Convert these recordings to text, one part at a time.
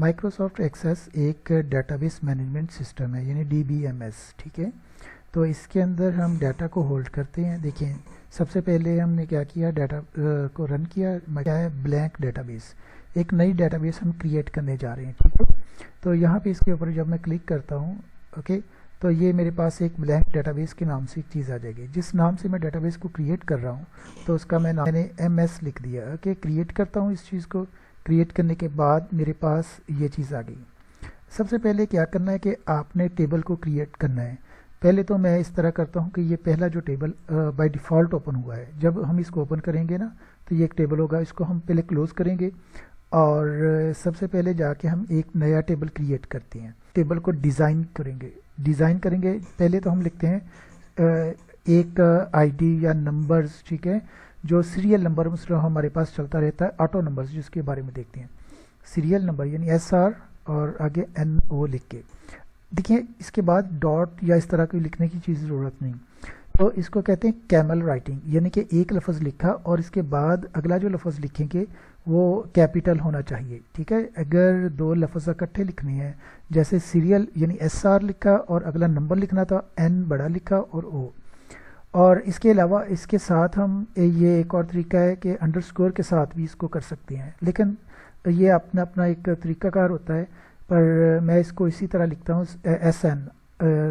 Microsoft access ایک data base management system ہے، یعنی DBMS، ٹھیک ہے. تو اس کے اندر ہم ڈیٹا کو ہولڈ کرتے ہیں. دیکھیں سب سے پہلے ہم نے کیا کیا، ڈیٹا کو رن کیا. کیا ہے؟ Blank data base. ایک نئی ڈیٹا بیس ہم کریٹ کرنے جا رہے ہیں، ٹھیک ہے. تو یہاں پہ اس کے اوپر جب میں کلک کرتا ہوں، اوکے، تو یہ میرے پاس ایک بلینک ڈیٹا بیس کے نام سے ایک چیز آ جائے گی. جس نام سے میں ڈیٹا بیس کو کریٹ کر رہا ہوں تو اس کا میں نے MS لکھ دیا. اوکے، کریٹ کرتا ہوں. اس چیز کو کریٹ کرنے کے بعد میرے پاس یہ چیز آ گئی. سب سے پہلے کیا کرنا ہے کہ آپ نے ٹیبل کو کریٹ کرنا ہے. پہلے تو میں اس طرح کرتا ہوں کہ یہ پہلا جو ٹیبل بائی ڈیفالٹ اوپن ہوا ہے، جب ہم اس کو اوپن کریں گے نا تو یہ ایک ٹیبل ہوگا. اس کو ہم پہلے کلوز کریں گے اور سب سے پہلے جا کے ہم ایک نیا ٹیبل کریٹ کرتے ہیں. ٹیبل کو ڈیزائن کریں گے. پہلے تو ہم لکھتے ہیں ایک ID یا نمبرز، ٹھیک ہے، جو سیریل نمبر ہمارے پاس چلتا رہتا ہے، آٹو نمبرز جس کے بارے میں دیکھتے ہیں. سیریل نمبر یعنی SR اور آگے NO لکھ کے. دیکھیں اس کے بعد ڈاٹ یا اس طرح کی لکھنے کی چیز ضرورت نہیں. تو اس کو کہتے ہیں کیمل رائٹنگ، یعنی کہ ایک لفظ لکھا اور اس کے بعد اگلا جو لفظ لکھیں گے وہ کیپیٹل ہونا چاہیے، ٹھیک ہے. اگر دو لفظ اکٹھے لکھنے ہیں، جیسے سیریل یعنی SR لکھا اور اگلا نمبر لکھنا تھا، N بڑا لکھا اور O. اور اس کے علاوہ اس کے ساتھ ہم یہ ایک اور طریقہ ہے کہ انڈرسکور کے ساتھ بھی اس کو کر سکتے ہیں، لیکن یہ اپنا اپنا ایک طریقہ کار ہوتا ہے. پر میں اس کو اسی طرح لکھتا ہوں SN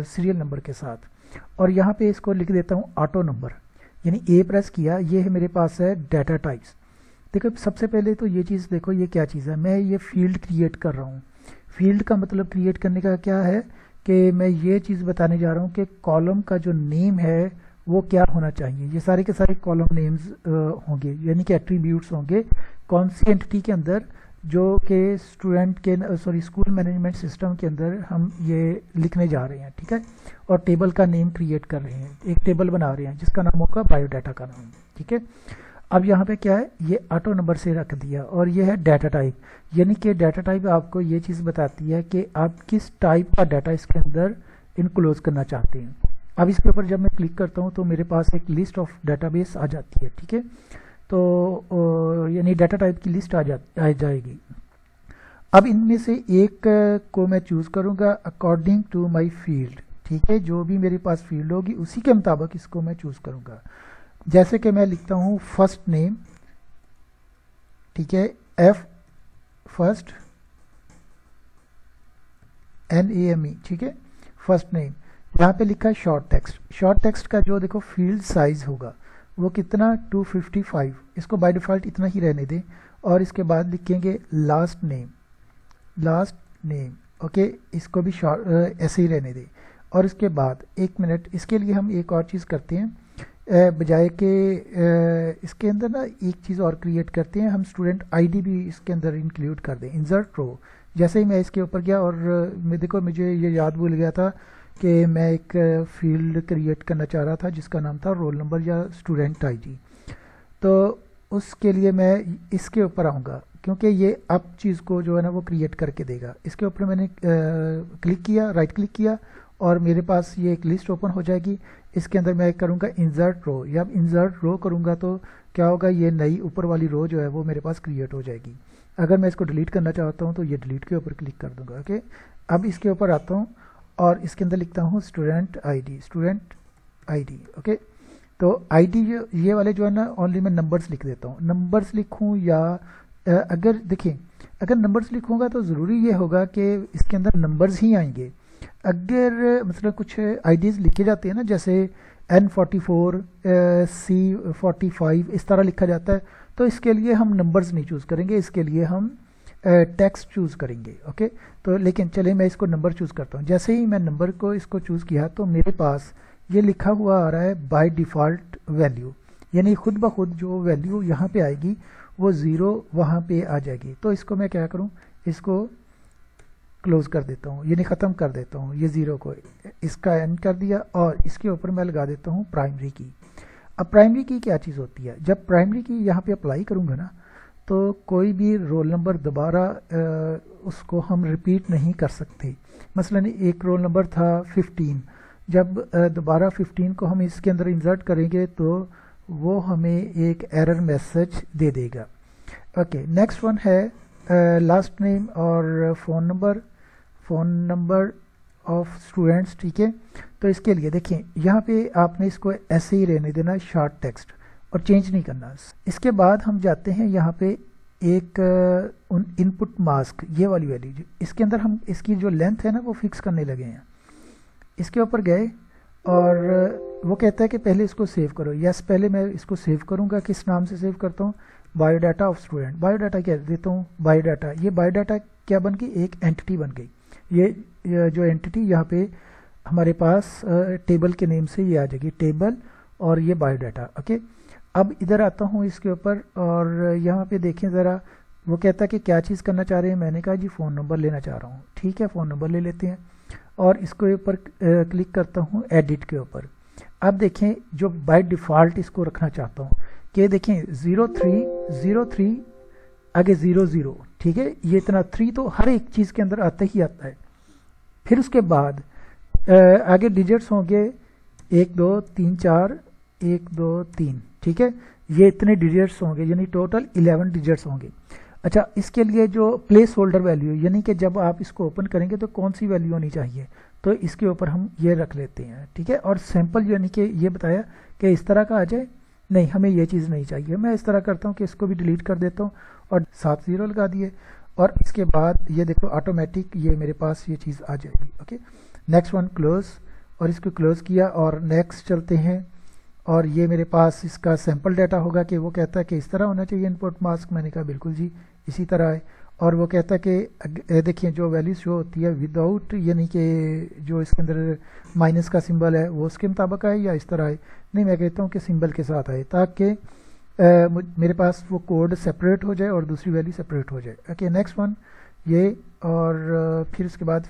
سیریل نمبر کے ساتھ، اور یہاں پہ اس کو لکھ دیتا ہوں آٹو نمبر، یعنی A پریس کیا. یہ ہے میرے پاس ہے ڈیٹا ٹائپس. دیکھو سب سے پہلے تو یہ چیز دیکھو، یہ کیا چیز ہے، میں یہ فیلڈ کریٹ کر رہا ہوں. فیلڈ کا مطلب کریٹ کرنے کا کیا ہے کہ میں یہ چیز بتانے جا رہا ہوں کہ کالم کا جو نیم ہے وہ کیا ہونا چاہیے. یہ سارے کے سارے کالم نیمز ہوں گے، یعنی کہ ایٹریبیوٹس ہوں گے کون سی انٹیٹی کے اندر، جو کہ اسٹوڈنٹ کے اسکول مینجمنٹ سسٹم کے اندر ہم یہ لکھنے جا رہے ہیں، ٹھیک ہے. اور ٹیبل کا نیم کریٹ کر رہے ہیں، ایک ٹیبل بنا رہے ہیں جس کا نام ہوگا بایو ڈاٹا کا نام، ٹھیک ہے. اب یہاں پہ کیا ہے، یہ آٹو نمبر سے رکھ دیا. اور یہ ہے ڈیٹا ٹائپ، یعنی کہ ڈیٹا ٹائپ آپ کو یہ چیز بتاتی ہے کہ آپ کس ٹائپ کا ڈیٹا اس کے اندر انکلوز کرنا چاہتے ہیں. اب اس کے اوپر جب میں کلک کرتا ہوں تو میرے پاس ایک لسٹ آف ڈیٹا بیس آ جاتی ہے، ٹھیک ہے. تو یعنی ڈیٹا ٹائپ کی لسٹ آ جائے گی. اب ان میں سے ایک کو میں چوز کروں گا اکارڈنگ ٹو مائی فیلڈ، ٹھیک ہے. جو بھی میرے پاس فیلڈ ہوگی اسی کے مطابق اس کو میں چوز کروں گا. جیسے کہ میں لکھتا ہوں فرسٹ نیم، ٹھیک ہے، F فرسٹ NAME، ٹھیک ہے، فرسٹ نیم. یہاں پہ لکھا ہے شارٹ ٹیکسٹ. شارٹ ٹیکسٹ کا جو دیکھو فیلڈ سائز ہوگا وہ کتنا 255. اس کو بائی ڈیفالٹ اتنا ہی رہنے دیں. اور اس کے بعد لکھیں گے لاسٹ نیم، اوکے، اس کو بھی ایسے ہی رہنے دیں. اور اس کے بعد ایک منٹ، اس کے لیے ہم ایک اور چیز کرتے ہیں، بجائے کہ اس کے اندر نا ایک چیز اور کریٹ کرتے ہیں، ہم اسٹوڈنٹ ID بھی اس کے اندر انکلیوڈ کر دیں. انسرٹ رو. جیسے ہی میں اس کے اوپر گیا اور دیکھو مجھے یہ یاد بھول گیا تھا کہ میں ایک فیلڈ کریٹ کرنا چاہ رہا تھا جس کا نام تھا رول نمبر یا اسٹوڈنٹ ID. تو اس کے لیے میں اس کے اوپر آؤں گا کیونکہ یہ اب چیز کو جو ہے نا وہ کریٹ کر کے دے گا. اس کے اوپر میں نے کلک کیا، رائٹ کلک کیا، اور میرے پاس یہ ایک لسٹ اوپن ہو جائے گی. اس کے اندر میں کروں گا انسرٹ رو. یا انسرٹ رو کروں گا تو کیا ہوگا، یہ نئی اوپر والی رو جو ہے وہ میرے پاس کریٹ ہو جائے گی. اگر میں اس کو ڈیلیٹ کرنا چاہتا ہوں تو یہ ڈیلیٹ کے اوپر کلک کر دوں گا. اوکے، اب اس کے اوپر آتا ہوں اور اس کے اندر لکھتا ہوں اسٹوڈنٹ ID. اوکے، تو ID یہ والے جو ہے نا اونلی میں نمبرز لکھ دیتا ہوں. نمبرز لکھوں یا اگر دیکھیں اگر نمبرز لکھوں گا تو ضروری یہ ہوگا کہ اس کے اندر نمبرز ہی آئیں گے. اگر مثلا کچھ IDs لکھے جاتے ہیں نا، جیسے N44 C45 اس طرح لکھا جاتا ہے، تو اس کے لیے ہم نمبرز نہیں چوز کریں گے، اس کے لیے ہم ٹیکسٹ چوز کریں گے. اوکے، تو لیکن چلیں میں اس کو نمبر چوز کرتا ہوں. جیسے ہی میں نمبر کو اس کو چوز کیا تو میرے پاس یہ لکھا ہوا آ رہا ہے بائی ڈیفالٹ ویلیو، یعنی خود بخود جو ویلیو یہاں پہ آئے گی وہ 0 وہاں پہ آ جائے گی. تو اس کو میں کیا کروں، اس کو کلوز کر دیتا ہوں، یعنی ختم کر دیتا ہوں. یہ 0 کو اس کا اینڈ کر دیا اور اس کے اوپر میں لگا دیتا ہوں پرائمری کی. اب پرائمری کی کیا چیز ہوتی ہے، جب پرائمری کی یہاں پہ اپلائی کروں گا نا تو کوئی بھی رول نمبر دوبارہ اس کو ہم ریپیٹ نہیں کر سکتے. مثلا ایک رول نمبر تھا 15، جب دوبارہ 15 کو ہم اس کے اندر انسرٹ کریں گے تو وہ ہمیں ایک ایرر میسج دے دے گا. اوکے، نیکسٹ ون ہے लास्ट नेम और फ़ोन नंबर ऑफ स्टूडेंट्स, ठीक है। तो इसके लिए देखें यहाँ पे आपने इसको ऐसे ही रहने देना है, शॉर्ट टेक्स्ट, और चेंज नहीं करना। इसके बाद हम जाते हैं यहाँ पे एक इनपुट मास्क, ये वाली वैल्यू, इसके अंदर हम इसकी जो लेंथ है ना वो फिक्स करने लगे हैं। इसके ऊपर गए और वो कहता है कि पहले इसको सेव करो। यस, पहले मैं इसको सेव करूँगा। किस नाम से सेव करता हूँ? Biodata of student. बायोडाटा क्या देता हूँ? बायोडाटा। ये बायोडाटा क्या बन गई? एक एंटिटी बन गई। ये जो एंटिटी यहाँ पे हमारे पास टेबल के नेम से ये आ जाएगी, टेबल, और ये बायोडाटा। ओके, अब इधर आता हूँ इसके ऊपर, और यहाँ पे देखें ज़रा, वो कहता है कि क्या चीज़ करना चाह रहे हैं। मैंने कहा जी फ़ोन नंबर लेना चाह रहा हूँ। ठीक है, फ़ोन नंबर ले लेते हैं, और इसको ऊपर क्लिक करता हूँ एडिट के ऊपर। अब देखें जो बाय डिफ़ॉल्ट इसको रखना चाहता हूँ कि देखें 0303 आगे 00, ठीक है, ये इतना 3 तो हर एक चीज़ के अंदर आता ही आता है। फिर उसके बाद आगे डिजिट्स होंगे 1 2 3 4 1 2 3, ठीक है, ये इतने डिजिट्स होंगे, यानी टोटल 11 डिजिट्स होंगे। अच्छा, इसके लिए जो प्लेस होल्डर वैल्यू, यानी कि जब आप इसको ओपन करेंगे तो कौन सी वैल्यू होनी चाहिए, तो इसके ऊपर हम ये रख लेते हैं, ठीक है। और सैंपल यानी कि ये बताया कि इस तरह का आ जाए, नहीं, हमें ये चीज़ नहीं चाहिए। मैं इस तरह करता हूँ कि इसको भी डिलीट कर देता हूँ और 7 0 लगा दिए, और इसके बाद ये देखो ऑटोमेटिक ये मेरे पास ये चीज़ आ जाएगी। ओके, नेक्स्ट वन क्लोज, और इसको क्लोज किया, और नेक्स्ट चलते हैं, और ये मेरे पास इसका सैंपल डाटा होगा कि वो कहता है कि इस तरह होना चाहिए इनपुट मास्क। मैंने कहा बिल्कुल जी इसी तरह है, और वो कहता है कि देखिए जो वैल्यू शो होती है विदाउट, यानी कि जो इसके अंदर माइनस का सिंबल है वो उसके मुताबिक आए या इस तरह आए। नहीं, मैं कहता हूँ कि सिंबल के साथ आए, ताकि मेरे पास वो कोड सेपरेट हो जाए और दूसरी वैल्यू सेपरेट हो जाए। ओके, नेक्स्ट वन ये, और फिर उसके बाद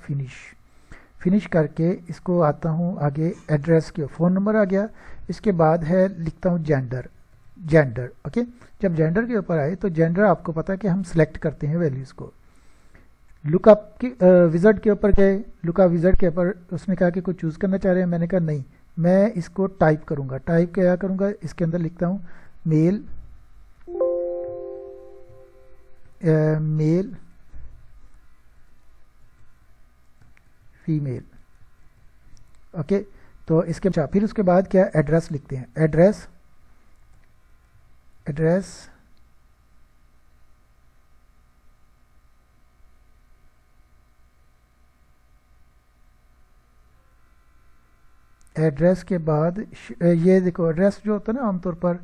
फिनिश करके इसको आता हूँ आगे एड्रेस के, फ़ोन नंबर आ गया। इसके बाद है लिखता हूँ जेंडर। ओके, जब जेंडर के ऊपर आए तो जेंडर आपको पता है कि हम सिलेक्ट करते हैं वैल्यूज़ को। लुकअप की विज़र्ड के ऊपर गए, लुकअप विज़र्ड के ऊपर उसने कहा कि कुछ चूज़ करना चाह रहे हैं। मैंने कहा नहीं, मैं इसको टाइप करूँगा। टाइप क्या करूँगा, इसके अंदर लिखता हूँ मेल फीमेल। ओके, तो इसके फिर उसके बाद क्या, एड्रेस लिखते हैं। एड्रेस के बाद ये देखो, एड्रेस जो होता है ना आमतौर पर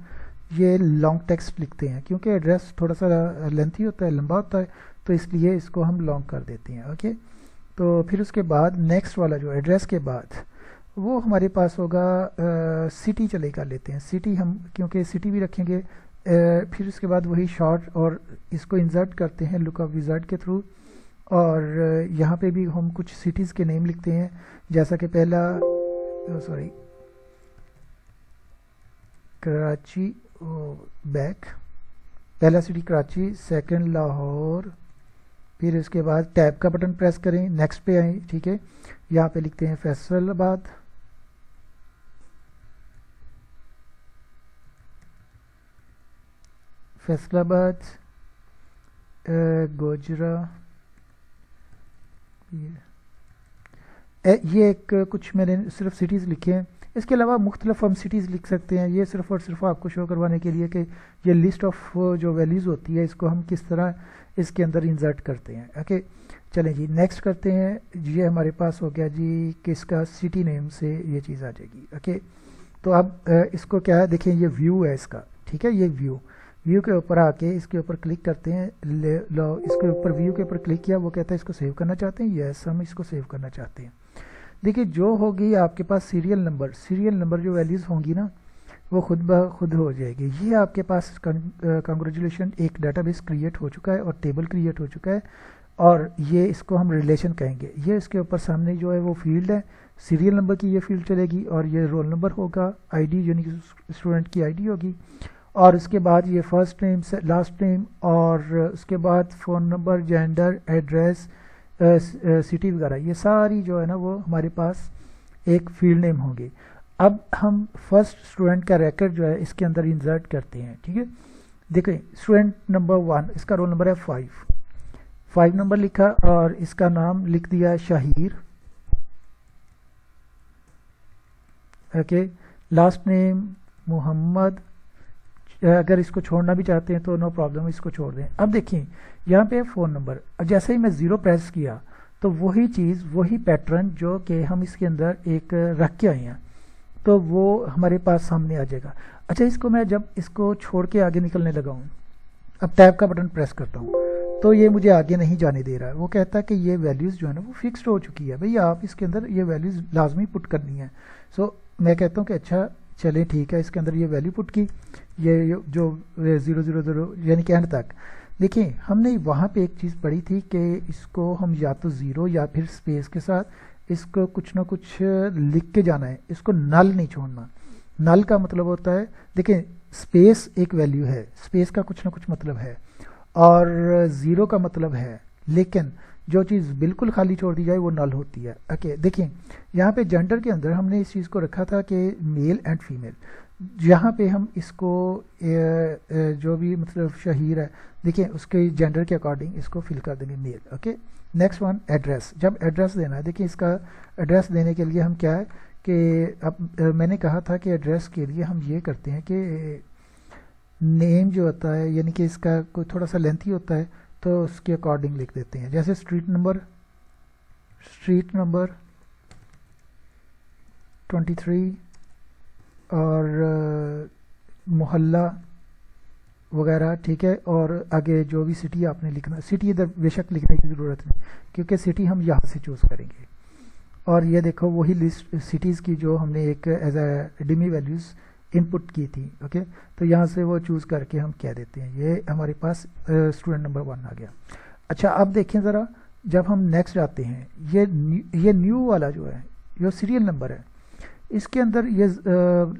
ये लॉन्ग टेक्स्ट लिखते हैं, क्योंकि एड्रेस थोड़ा सा लेंथी होता है, लंबा होता है, तो इसलिए इसको हम लॉन्ग कर देते हैं। ओके, तो फिर उसके बाद नेक्स्ट वाला जो एड्रेस के बाद वो हमारे पास होगा सिटी, चले कर लेते हैं सिटी हम, क्योंकि सिटी भी रखेंगे। फिर उसके बाद वही शॉर्ट, और इसको इंसर्ट करते हैं लुकअप विज़ार्ड के थ्रू, और यहाँ पे भी हम कुछ सिटीज़ के नेम लिखते हैं, जैसा कि पहला कराची, पहला सिटी कराची, सेकंड लाहौर, फिर इसके बाद टैब का बटन प्रेस करें, नेक्स्ट पे आए, ठीक है। यहाँ पे लिखते हैं फैसलाबाद, गोजरा, ये एक कुछ मैंने सिर्फ सिटीज़ लिखे हैं। इसके अलावा मुख्तलिफ हम सिटीज़ लिख सकते हैं। ये सिर्फ और सिर्फ आपको शो करवाने के लिए कि ये लिस्ट ऑफ जो वैल्यूज़ होती है इसको हम किस तरह इसके अंदर इंसर्ट करते हैं। ओके, चलें जी नेक्स्ट करते हैं। ये हमारे पास हो गया जी किसका, सिटी नेम से ये चीज़ आ जाएगी। ओके, तो अब इसको क्या है, देखें ये व्यू है इसका, ठीक है, ये व्यू के ऊपर आके इसके ऊपर क्लिक करते हैं। लो, इसके ऊपर व्यू के ऊपर क्लिक किया, वो कहता है इसको सेव करना चाहते हैं। यस, हम इसको सेव करना चाहते हैं। देखिए जो होगी आपके पास सीरियल नंबर जो वैल्यूज़ होंगी ना वो खुद ब खुद हो जाएगी। ये आपके पास कंग्रेचुलेशन, एक डाटाबेस क्रिएट हो चुका है और टेबल क्रिएट हो चुका है, और ये इसको हम रिलेशन कहेंगे। ये इसके ऊपर सामने जो है वो फील्ड है, सीरियल नंबर की ये फील्ड चलेगी, और ये रोल नंबर होगा, आईडी यानी कि स्टूडेंट की आईडी होगी, और उसके बाद ये फर्स्ट नेम से लास्ट नेम, और उसके बाद phone number, gender, address, city वगैरह, ये सारी जो है ना वो हमारे पास एक फील्ड नेम होंगे। अब हम फर्स्ट स्टूडेंट का रिकॉर्ड जो है इसके अंदर इंसर्ट करते हैं, ठीक है। देखें स्टूडेंट नंबर 1, इसका रोल नंबर है 5, 5 नंबर लिखा और इसका नाम लिख दिया शाहीर, ओके, लास्ट नेम मोहम्मद। अगर इसको छोड़ना भी चाहते हैं तो नो प्रॉब्लम, इसको छोड़ दें। अब देखिए यहाँ पे फ़ोन नंबर, जैसे ही मैं 0 प्रेस किया तो वही चीज़, वही पैटर्न जो कि हम इसके अंदर एक रख के आए हैं, तो वो हमारे पास सामने आ जाएगा। अच्छा, इसको मैं जब इसको छोड़ के आगे निकलने लगा हूँ, अब टैब का बटन प्रेस करता हूँ तो ये मुझे आगे नहीं जाने दे रहा है। वो कहता है कि ये वैल्यूज़ जो है ना वो फिक्स्ड हो चुकी है, भैया आप इसके अंदर ये वैल्यूज़ लाजमी पुट करनी है। सो मैं कहता हूँ कि अच्छा चलें ठीक है, इसके अंदर ये वैल्यू पुट की, ये जो 000 यानी कि एंड तक। देखिए हमने वहाँ पे एक चीज़ पढ़ी थी कि इसको हम या तो 0 या फिर स्पेस के साथ इसको कुछ ना कुछ लिख के जाना है, इसको नल नहीं छोड़ना। नल का मतलब होता है, देखिए स्पेस एक वैल्यू है, स्पेस का कुछ ना कुछ मतलब है, और 0 का मतलब है, लेकिन जो चीज़ बिल्कुल खाली छोड़ दी जाए वो नल होती है। ओके, देखिए यहाँ पे जेंडर के अंदर हमने इस चीज़ को रखा था कि मेल एंड फीमेल। यहाँ पे हम इसको जो भी मतलब शहीर है, देखिए उसके जेंडर के अकॉर्डिंग इसको फिल कर देंगे mail. Okay, next one address. जब एड्रेस देना है, देखिए इसका एड्रेस देने के लिए हम क्या है कि अब मैंने कहा था कि एड्रेस के लिए हम ये करते हैं कि नेम जो होता है, यानी कि इसका कोई थोड़ा सा लेंथी होता है तो उसके अकॉर्डिंग लिख देते हैं। जैसे स्ट्रीट नंबर 23 और मोहल्ला वगैरह, ठीक है। और आगे जो भी सिटी आपने लिखना, सिटी इधर बेशक लिखने की ज़रूरत नहीं क्योंकि सिटी हम यहाँ से चूज़ करेंगे। और ये देखो वही लिस्ट सिटीज़ की जो हमने एक एज ए डिमी वैल्यूज़ इनपुट की थी। ओके, तो यहाँ से वो चूज़ करके हम कह देते हैं, ये हमारे पास स्टूडेंट नंबर 1 आ गया। अच्छा, अब देखें ज़रा, जब हम नेक्स्ट आते हैं, ये न्यू वाला जो है ये सीरियल नंबर है, इसके अंदर ये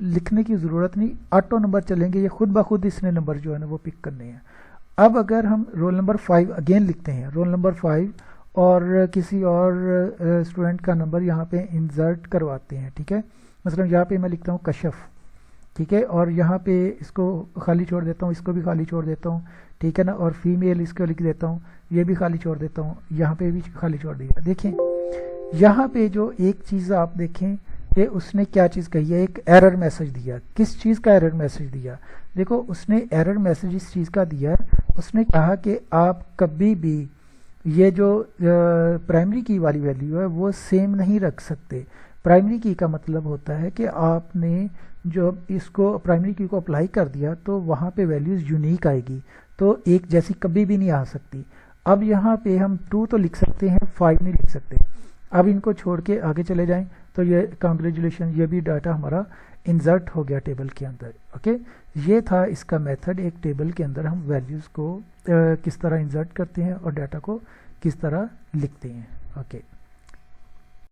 लिखने की ज़रूरत नहीं, ऑटो नंबर चलेंगे, ये खुद ब खुद इसने नंबर जो है ना वो पिक करने हैं। अब अगर हम रोल नंबर 5 अगेन लिखते हैं, रोल नंबर 5 और किसी और स्टूडेंट का नंबर यहाँ पे इंसर्ट करवाते हैं, ठीक है। मतलब यहाँ पे मैं लिखता हूँ कशफ, ठीक है, और यहाँ पे इसको खाली छोड़ देता हूँ, इसको भी खाली छोड़ देता हूँ, ठीक है ना, और फीमेल इसको लिख देता हूँ, ये भी खाली छोड़ देता हूँ, यहाँ पे भी खाली छोड़ दिया। देखें यहाँ पे जो एक चीज़ आप देखें कि उसने क्या चीज़ कही है, एक एरर मैसेज दिया। किस चीज़ का एरर मैसेज दिया? देखो उसने एरर मैसेज इस चीज़ का दिया, उसने कहा कि आप कभी भी ये जो प्राइमरी की वाली वैल्यू है वो सेम नहीं रख सकते। प्राइमरी की का मतलब होता है कि आपने जो इसको प्राइमरी की को अप्लाई कर दिया तो वहाँ पे वैल्यूज़ यूनिक आएगी, तो एक जैसी कभी भी नहीं आ सकती। अब यहाँ पे हम 2 तो लिख सकते हैं, 5 नहीं लिख सकते। अब इनको छोड़ के आगे चले जाएं तो ये कांग्रेचुलेशन, ये भी डाटा हमारा इंसर्ट हो गया टेबल के अंदर। ओके, ये था इसका मेथड, एक टेबल के अंदर हम वैल्यूज़ को किस तरह इंसर्ट करते हैं और डाटा को किस तरह लिखते हैं। ओके।